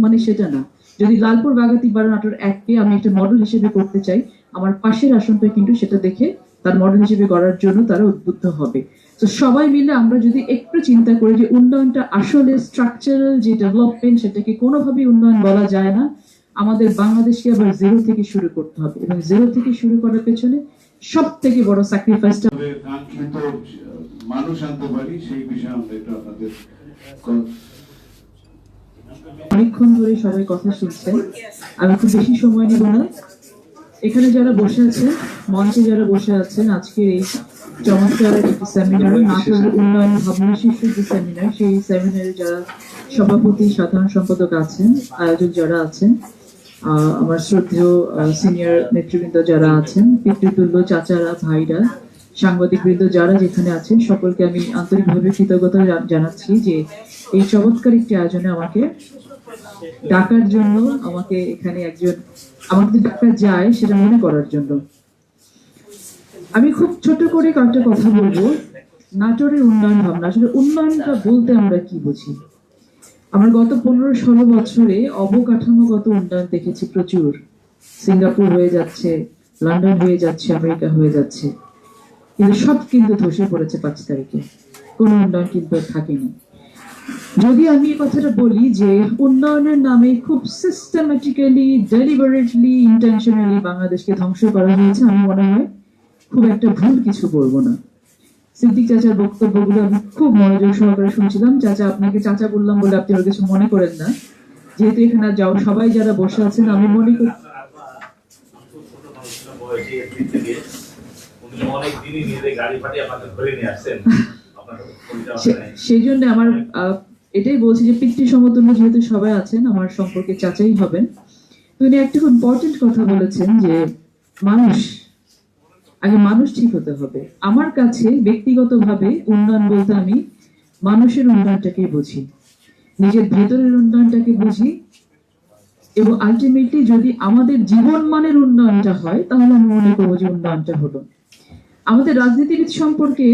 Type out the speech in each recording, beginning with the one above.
মানে সেটা না। যদি লালপুর বাগাতিপাড়া নাটোর 1-কে আমি একটা মডেল হিসেবে করতে চাই, আমার পাশের আসনটা কিন্তু সেটা দেখে তার মডেল হিসেবে করার জন্য তারা উদ্বুদ্ধ হবে। তো সবাই মিলে আমরা যদি একটু চিন্তা করি যে উন্নয়নটা আসলে স্ট্রাকচারাল যে ডেভেলপমেন্ট, সেটাকে কোনোভাবেই উন্নয়ন বলা যায় না। আমাদের বাংলাদেশকে আবার জিরো থেকে শুরু করতে হবে, এবং জিরো থেকে শুরু করার পেছনে সব থেকে বড় স্যাক্রিফাইসটা কাঙ্ক্ষিত মানুষ আনতে পারি, সেই বিষয়ে আমরা একটু আপনাদের অনেকক্ষণ ধরে সবাই কথা শুনছেন, আমি খুব বেশি সময় নেব না। এখানে যারা বসে আছেন, মঞ্চে যারা বসে আছেন, আজকের এই চমৎকার একটি সেমিনার, নাটোর উন্নয়ন ভাবনা শীর্ষক যে সেমিনার, সেই সেমিনারে যারা সভাপতি, সাধারণ সম্পাদক আছেন, আয়োজক যারা আছেন, আমার শ্রদ্ধেয় সিনিয়র নেতৃবৃন্দ যারা আছেন, পিতৃতুল্য চাচারা, ভাইরা, সাংবাদিক বৃন্দ যারা যেখানে আছেন, সকলকে আমি আন্তরিকভাবে কৃতজ্ঞতা জানাচ্ছি যে এই চমৎকার একটি আয়োজনে আমাকে ডাকার জন্য, আমাকে এখানে একজন আমাকে ডাকা যায় সেটা মনে করার জন্য। আমি খুব ছোট করে কয়েকটা কথা বলবো। নাটোরের উন্নয়ন ভাবনা, আসলে উন্নয়নটা বলতে আমরা কি বুঝি? আমরা গত 15-16 বছরে অবকাঠামোগত উন্নয়ন দেখেছি প্রচুর। সিঙ্গাপুর হয়ে যাচ্ছে, লন্ডন হয়ে যাচ্ছে, আমেরিকা হয়ে যাচ্ছে, কিন্তু সব কিন্তু ধসে পড়েছে 5 তারিখে, কোনো উন্নয়ন কিন্তু থাকেনি। যদি আমি এই কথাটা বলি যে উন্নয়নের নামে খুব সিস্টেমেটিক্যালি, ডেলিবারেটলি, ইন্টেনশনালি বাংলাদেশকে ধ্বংস করা হয়েছে, আমি মনে হয় খুব একটা ভুল কিছু বলবো না। সিদ্দিক চাচার বক্তব্যগুলো আমি খুব মনোযোগ সহকারে শুনছিলাম। চাচা, আপনাকে চাচা বললাম বলে আপনি ওর কিছু মনে করেন না, যেহেতু এখানে যাও সবাই যারা বসে আছেন, আমি মনে করি সেই জন্য আমার এটাই বলছি যে পিতৃ সমতুল্য যেহেতু সবাই আছেন, আমার সম্পর্কে চাচাই হবেন। উনি একটা খুব ইম্পর্টেন্ট কথা বলেছেন যে মানুষ আগে, মানুষ ঠিক হতে হবে। আমার কাছে ব্যক্তিগতভাবে উন্নয়ন বলতে আমি মানুষের উন্নয়নটাকে বুঝি, নিজের ভেতরের উন্নয়নটাকে বুঝি, এবং আলটিমেটলি যদি আমাদের জীবন মানের উন্নয়নটা হয় তাহলে আমি মনে করবো যে উন্নয়নটা হলো। আমাদের রাজনীতিবিদ সম্পর্কে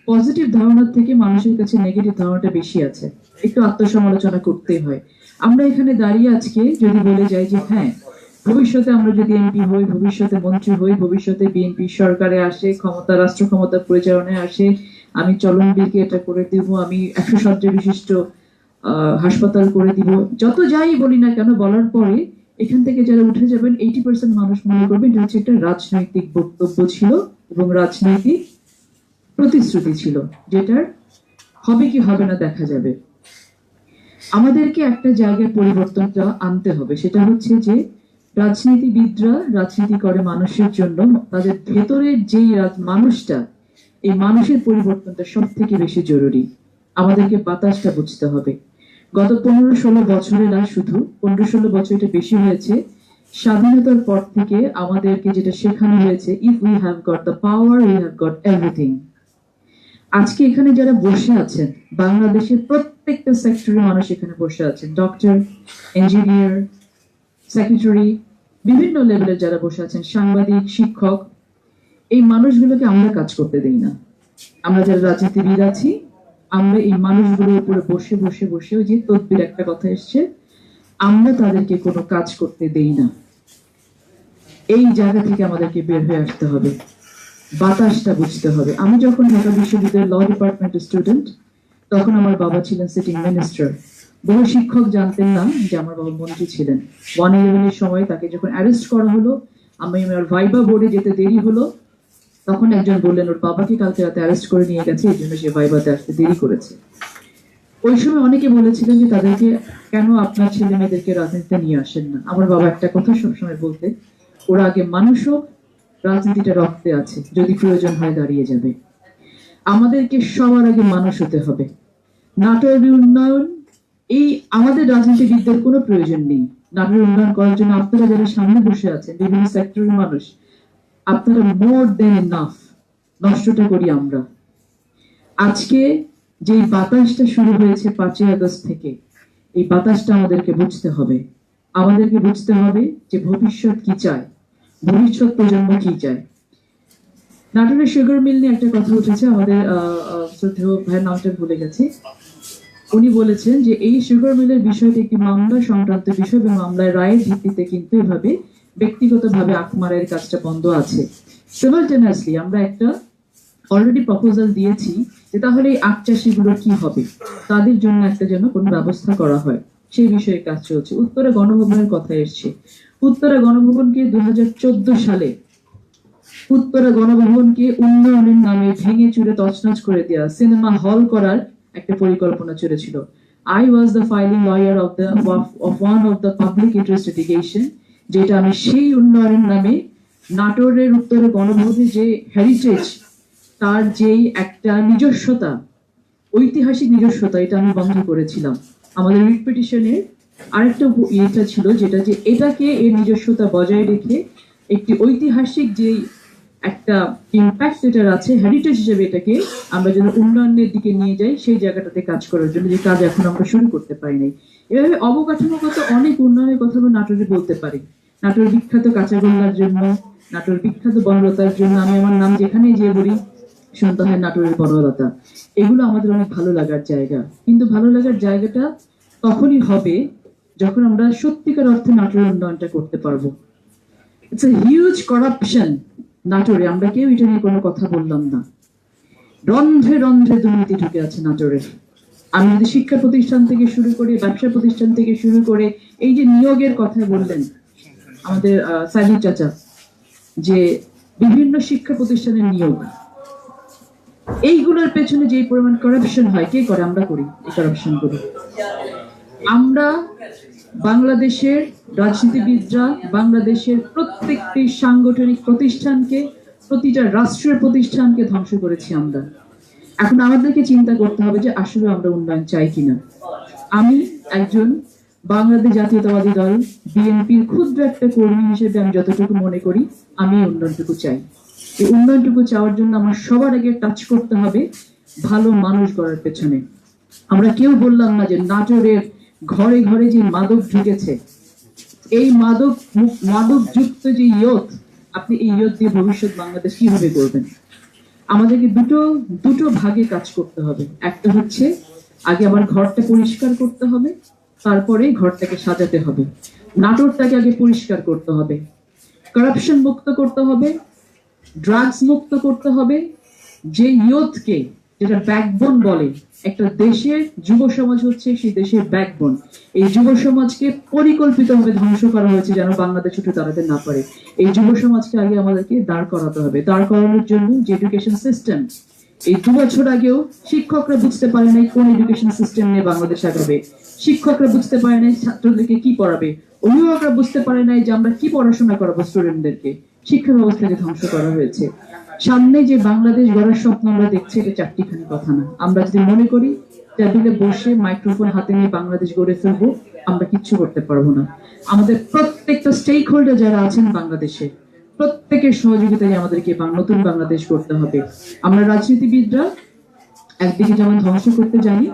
পজিটিভ ধারণার থেকে মানুষের কাছে নেগেটিভ ধারণাটা বেশি আছে, একটু আত্মসমালোচনা করতেই হয়। আমরা এখানে দাঁড়িয়ে আজকে যদি বলে যাই যে হ্যাঁ, ভবিষ্যতে আমরা যদি এমপি হই, ভবিষ্যতে মন্ত্রী হই, ভবিষ্যতে বিএনপি সরকারে আসে, ক্ষমতা, রাষ্ট্র ক্ষমতা পরিচালনায় আসে, আমি চলনবিলকে এটা করে দিব, আমি 100 শয্যা বিশিষ্ট হাসপাতাল করে দিব, যত যাই বলি না কেন, বলার পরে এখান থেকে যারা উঠে যাবেন 80% মানুষ মনে করবে এটা হচ্ছে একটা রাজনৈতিক বক্তব্য ছিল এবং রাজনৈতিক প্রতিশ্রুতি ছিল, যেটার হবে কি হবে না দেখা যাবে। আমাদেরকে একটা জায়গায় পরিবর্তনটা আনতে হবে, সেটা হচ্ছে যে রাজনীতিবিদরা রাজনীতি করে মানুষের জন্য, তাদের ভেতরের যেই মানুষটা, এই মানুষের পরিবর্তনটা সব থেকে বেশি জরুরি। আমাদেরকে বাতাসটা বুঝতে হবে। গত 15-16 বছরে না, শুধু 15-16 বছর, এটা বেশি হয়েছে, স্বাধীনতার পর থেকে আমাদেরকে যেটা শেখানো হয়েছে, if we have got the power, we have got everything. আজকে এখানে যারা বসে আছেন, বাংলাদেশের প্রত্যেকটা সেক্টরে মানুষ এখানে বসে আছেন, ডক্টর, ইঞ্জিনিয়ার, সেক্রেটারি, বিভিন্ন লেভেলের যারা বসে আছেন, সাংবাদিক, শিক্ষক, এই মানুষগুলোকে আমরা কাজ করতে দেই না। আমরা যারা রাজনীতিবিদ আছি, আমরা এই মানুষগুলোর উপরে বসে বসে বসে, ওই যে তদবির একটা কথা এসছে, আমরা তাদেরকে কোনো কাজ করতে দেই না। এই জায়গা থেকে আমাদেরকে বের হয়ে আসতে হবে, বাতাসটা বুঝতে হবে। আমি যখন ঢাকা বিশ্ববিদ্যালয়ের ল ডিপার্টমেন্টের স্টুডেন্ট, তখন আমার বাবা ছিলেন সিটিং মিনিস্টার। বহু শিক্ষক জানতেন না যে আমার বাবা মন্ত্রী ছিলেন। 1/11 সময় তাকে যখন অ্যারেস্ট করা হলো, আমি আমার ভাইবা বোর্ডে যেতে দেরি হলো, তখন একজন বললেন ওর বাবাকে কালকে রাতে অ্যারেস্ট করে নিয়ে গেছে, এই জন্য সে ভাইবাতে আসতে দেরি করেছে। ওই সময় অনেকে বলেছিলেন যে তাদেরকে কেন আপনার ছেলে মেয়েদেরকে রাজনীতিতে নিয়ে আসেন না। আমার বাবা একটা কথা সবসময় বলতে, ওরা আগে মানুষ হোক, রাজনীতিটা রক্তে আছে, যদি প্রয়োজন হয় দাঁড়িয়ে যাবে। আমাদেরকে সবার আগে মানুষ হতে হবে। নাটোরের উন্নয়ন, এই আমাদের রাজনীতিবিদদের কোনো প্রয়োজন নেই। নাটোরের উন্নয়ন করার জন্য আপনারা যারা সামনে বসে আছেন, বিভিন্ন সেক্টরের মানুষ, আপনারা মোর দেন এনাফ। নষ্টটা করি আমরা। আজকে যে বাতাসটা শুরু হয়েছে 5ই আগস্ট থেকে, এই বাতাসটা আমাদেরকে বুঝতে হবে। আমাদেরকে বুঝতে হবে যে ভবিষ্যৎ কি চায়, ভবিষ্যৎ প্রজন্ম কি চায়। নাটোরের সুগার মিল নিয়ে একটা কথা উঠেছে, আমাদের শ্রদ্ধেয় ভাইয়ের নামটা ভুলে গেছি, উনি বলেছেন যে এই সুগার মিলের বিষয়টি একটি মামলা সংক্রান্ত বিষয় এবং মামলার রায়ের ভিত্তিতে কিন্তু এভাবে ব্যক্তিগতভাবে আখ মারার কাজটা বন্ধ আছে। সিমালটেনিয়াসলি আমরা একটা অলরেডি প্রপোজাল দিয়েছি যে তাহলে এই আখ চাষিগুলোর কি হবে, তাদের জন্য একটা যেন কোনো ব্যবস্থা করা হয়, সেই বিষয়ে কাজ চলছে। উত্তরা গণভবনের কথা এসছে। উত্তরা গণভবনকে 2014 সালে উত্তরা গণভবনকে উন্নয়নের নামে ভেঙে চুরে তছনছ করে দেওয়া, সিনেমা হল করার একটা পরিকল্পনা চলেছিল। I was the filing lawyer of one of the public interest litigation, যেটা আমি সেই উন্নয়নের নামে নাটোরের উত্তরে গণভবনের যে হেরিটেজ, তার যেই একটা নিজস্বতা, ঐতিহাসিক নিজস্বতা, এটা আমি বন্ধ করেছিলাম। আমাদের রিট পিটিশনের আরেকটা ইয়েটা ছিল, যেটা যে এটাকে এর নিজস্বতা বজায় রেখে একটি ঐতিহাসিক যে একটা ইম্প্যাক্ট এটার আছে হেরিটেজ হিসেবে, এটাকে আমরা যেন উন্নয়নের দিকে নিয়ে যাই, সেই জায়গাটাতে কাজ করার জন্য, যে কাজ এখন আমরা শুরু করতে পারি নাই। এভাবে অবকাঠামোগত অনেক উন্নয়নের কথা আমরা নাটোরে বলতে পারি। নাটোর বিখ্যাত কাঁচাগোল্লার জন্য, নাটোর বিখ্যাত বনলতার জন্য, আমি আমার নাম যেখানেই যে বলি শুনতে হয় নাটোরের বনলতা। এগুলো আমাদের অনেক ভালো লাগার জায়গা, কিন্তু ভালো লাগার জায়গাটা তখনই হবে যখন আমরা সত্যিকার অর্থে নাটোরের উন্নয়নটা করতে পারবো। ইটস এ হিউজ করাপশন নাটোরে, আমরা কেউ এটা নিয়ে কোনো কথা বললাম না। রন্ধ্রে রন্ধ্রে দুর্নীতি ঢুকে আছে নাটোরে। আমি যদি শিক্ষা প্রতিষ্ঠান থেকে শুরু করে, ব্যবসা প্রতিষ্ঠান থেকে শুরু করে, এই যে নিয়োগের কথা বললেন আমাদের সাইদুল চাচা, যে বিভিন্ন শিক্ষা প্রতিষ্ঠানের নিয়োগ, এইগুলোর পেছনে যে পরিমাণ করাপশন হয়, কে করে? আমরা করি এই কারাপশন করি। আমরা বাংলাদেশের রাজনীতিবিদরা বাংলাদেশের প্রত্যেকটি সাংগঠনিক প্রতিষ্ঠানকে, প্রতিটা রাষ্ট্রীয় প্রতিষ্ঠানকে ধ্বংস করেছি আমরা। এখন আমাদেরকে চিন্তা করতে হবে যে আসলে আমরা উন্নয়ন চাই কিনা। আমি একজন বাংলাদেশ জাতীয়তাবাদী দল বিএনপির ক্ষুদ্র একটা কর্মী হিসেবে আমি যতটুকু মনে করি, আমি এই উন্নয়নটুকু চাই। এই উন্নয়নটুকু চাওয়ার জন্য আমার সবার আগে টাচ করতে হবে ভালো মানুষ গড়ার পেছনে। আমরা কেউ বললাম না যে নাটোরের ঘরে ঘরে যে মাদক ঢুকেছে, এই মাদক যুক্ত যে ইয়ত, আপনি এই ইয়ত দিয়ে ভবিষ্যৎ বাংলাদেশ কিভাবে করবেন? আমাদেরকে দুটো ভাগে কাজ করতে হবে। একটা হচ্ছে আগে আমার ঘরটা পরিষ্কার করতে হবে, তারপরে ঘরটাকে সাজাতে হবে। নাটোরটাকে আগে পরিষ্কার করতে হবে, কারাপশন মুক্ত করতে হবে, ড্রাগস মুক্ত করতে হবে। যে ইয়তকে, যেটা ব্যাকবোন বলে, একটা দেশের যুব সমাজ হচ্ছে সেই দেশের ব্যাকবোন। এই যুব সমাজকে পরিকল্পিতভাবে ধ্বংস করা হয়েছে যেন বাংলাদেশ উঠে দাঁড়াতে না পারে। এই যুব সমাজকে আগে আমাদেরকে দাঁড় করাতে হবে। দাঁড় করানোর জন্য যে এডুকেশন সিস্টেম, এই 2 বছর আগেও শিক্ষকরা বুঝতে পারে নাই কোন এডুকেশন সিস্টেম নিয়ে বাংলাদেশ আগাবে। শিক্ষকরা বুঝতে পারে নাই ছাত্রদেরকে কি পড়াবে। অভিভাবকরা বুঝতে পারে নাই যে আমরা কি পড়াশোনা করাবো স্টুডেন্টদেরকে। শিক্ষা ব্যবস্থাকে ধ্বংস করা হয়েছে। সামনে যে বাংলাদেশ গড়ার স্বপ্ন আমরা দেখছি, এটা চারটিখানি কথা না। আমরা যদি মনে করি টেবিলে বসে মাইক্রোফোন হাতে নিয়ে বাংলাদেশ গড়ে ফেলবো, আমরা কিচ্ছু করতে পারবো না। আমাদের প্রত্যেকটা স্টেক হোল্ডার যারা আছেন বাংলাদেশে, প্রত্যেকের সহযোগিতায় আমাদেরকে নতুন বাংলাদেশ করতে হবে। আমরা রাজনীতিবিদরা একদিকে যেমন ধ্বংস করতে জানি,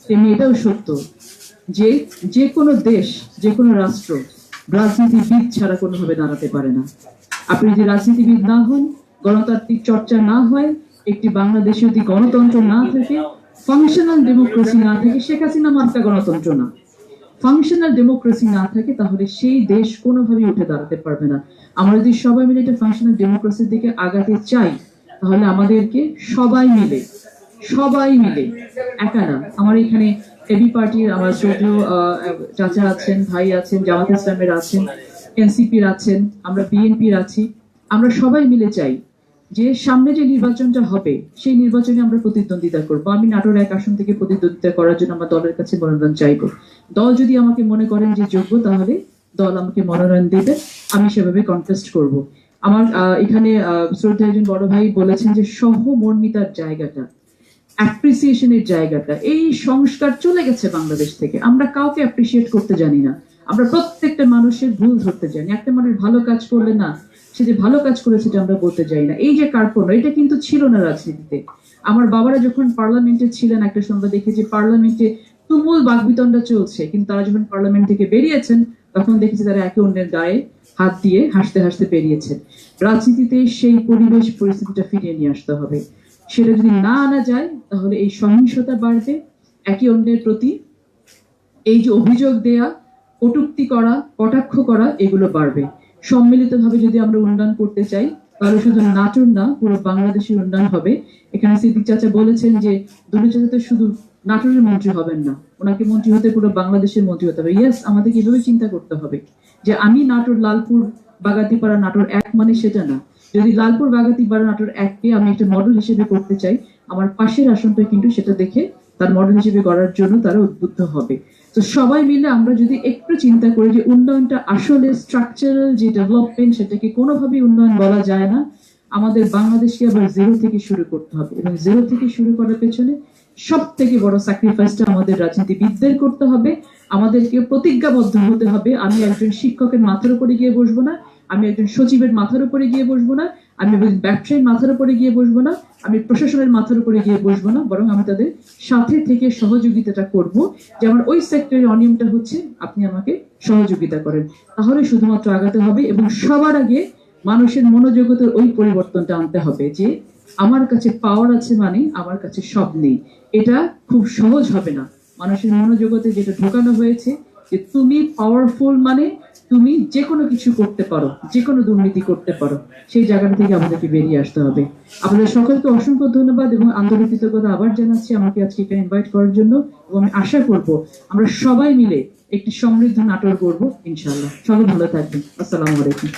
তেমনি এটাও সত্য যে যে কোনো দেশ, যে কোনো রাষ্ট্র রাজনীতিবিদ ছাড়া কোনোভাবে দাঁড়াতে পারে না। আপনি যদি রাজনীতিবিদ না হন, গণতান্ত্রিক চর্চা না হয়, একটি বাংলাদেশে যদি গণতন্ত্র না থাকে, ফাংশনাল ডেমোক্রেসি না থাকে, শেখ হাসিনা মার্কা গণতন্ত্র না, ফাংশনাল ডেমোক্রেসি না থাকে, তাহলে সেই দেশ কোনোভাবেই উঠে দাঁড়াতে পারবে না। আমরা যদি সবাই মিলে একটা ফাংশনাল ডেমোক্রেসির দিকে আগাতে চাই, তাহলে আমাদেরকে সবাই মিলে একা না, আমার এখানে এবি পার্টির আমার ছোট চাচা আছেন, ভাই আছেন, জামাত ইসলামের আছেন, এনসিপির আছেন, আমরা বিএনপির আছি, আমরা সবাই মিলে চাই যে সামনে যে নির্বাচনটা হবে, সেই নির্বাচনে আমরা প্রতিদ্বন্দ্বিতা করবো। আমি নাটোর 1 আসন থেকে প্রতিদ্বন্দ্বিতা করার জন্য আমার দলের কাছে মনোনয়ন চাইবো। দল যদি আমাকে মনে করেন যে যোগ্য, তাহলে দল আমাকে মনোনয়ন দেবে, আমি সেভাবে কন্টেস্ট করব। আমার এখানে শ্রদ্ধা একজন বড় ভাই বলেছেন যে সহমর্মিতার জায়গাটা, অ্যাপ্রিসিয়েশনের জায়গাটা, এই সংস্কার চলে গেছে বাংলাদেশ থেকে। আমরা কাউকে অ্যাপ্রিসিয়েট করতে জানি না, আমরা প্রত্যেকটা মানুষের ভুল ধরতে জানি। একটা মানুষ ভালো কাজ করলে না, সে যে ভালো কাজ করেছে এটা আমরা বলতে যাই না। এই যে কার্পণ্য, এটা কিন্তু ছিল না রাজনীতিতে। আমার বাবারা যখন পার্লামেন্টে ছিলেন, একটা সময় দেখেছি পার্লামেন্টে তুমুল বাকবিতণ্ডা চলছে, কিন্তু তারা যখন পার্লামেন্ট থেকে বেরিয়েছেন, তখন দেখেছি তারা একে অন্যের গায়ে হাত দিয়ে হাসতে হাসতে বেরিয়েছেন। রাজনীতিতে সেই পরিবেশ পরিস্থিতিটা ফিরিয়ে নিয়ে আসতে হবে। সেটা যদি না আনা যায়, তাহলে এই সহিংসতা বাড়বে, একে অন্যের প্রতি এই যে অভিযোগ দেয়া, কটূক্তি করা, কটাক্ষ করা, এগুলো বাড়বে। সম্মিলিতভাবে যদি আমরা উন্নয়ন করতে চাই, তাহলে শুধু নাটোর না, পুরো বাংলাদেশের উন্নয়ন হবে। এখানে সিদ্দিক চাচা বলেছেন যে দুলু চাচা তো শুধু নাটোরের মন্ত্রী হবেন না, ওনাকে মন্ত্রী হতে পুরো বাংলাদেশের মন্ত্রী হতে হবে। ইয়েস, আমাদের কিভাবে চিন্তা করতে হবে যে আমি নাটোর, লালপুর, বাগাতিপাড়া, নাটোর এক মানে সেটা না। যদি লালপুর, বাগাতিপাড়া, নাটোর এককে আমি একটা মডেল হিসেবে করতে চাই, আমার পাশের আসনটা কিন্তু সেটা দেখে তার মডেল হিসেবে করার জন্য তারা উদ্বুদ্ধ হবে। তো সবাই মিলে আমরা যদি একটু চিন্তা করি যে উন্নয়নটা আসলে স্ট্রাকচারাল যে ডেভেলপমেন্ট, সেটাকে কোনোভাবেই উন্নয়ন বলা যায় না। আমাদের বাংলাদেশকে আবার জিরো থেকে শুরু করতে হবে, এবং জিরো থেকে শুরু করার পেছনে সব থেকে বড় স্যাক্রিফাইসটা আমাদের রাজনীতিবিদদের করতে হবে। আমাদেরকে প্রতিজ্ঞাবদ্ধ হতে হবে, আমি একজন শিক্ষকের মাথার উপরে গিয়ে বসবো না, আমি একজন সচিবের মাথার উপরে গিয়ে বসবো না, আমি একজন ব্যবসায়ীর মাথার উপরে গিয়ে বসবো না, আমি প্রশাসনের মাথার উপরে গিয়ে বসবো না, বরং আমি তাদের সাথে থেকে সহযোগিতাটা করব। যে আমার ওই সেক্টরের অনিয়মটা হচ্ছে, আপনি আমাকে সহযোগিতা করেন, তাহলে শুধুমাত্র আগাতে হবে। এবং সবার আগে মানুষের মনোজগতের ওই পরিবর্তনটা আনতে হবে যে আমার কাছে পাওয়ার আছে মানে আমার কাছে সব নেই। এটা খুব সহজ হবে না। মানুষের মনোজগতে যেটা ঢোকানো হয়েছে যে তুমি পাওয়ারফুল মানে তুমি যে কোনো কিছু করতে পারো, যে কোনো দুর্নীতি করতে পারো, সেই জায়গাটা থেকে আমাদেরকে বেরিয়ে আসতে হবে। আপনাদের সকলকে অসংখ্য ধন্যবাদ এবং আন্তরিক কৃতজ্ঞতা আবার জানাচ্ছি আমাকে আজকে এখানে ইনভাইট করার জন্য। এবং আমি আশা করব আমরা সবাই মিলে একটি সমৃদ্ধ নাটোর করবো ইনশাআল্লাহ। সবাই ভালো থাকবেন। আসসালামু আলাইকুম।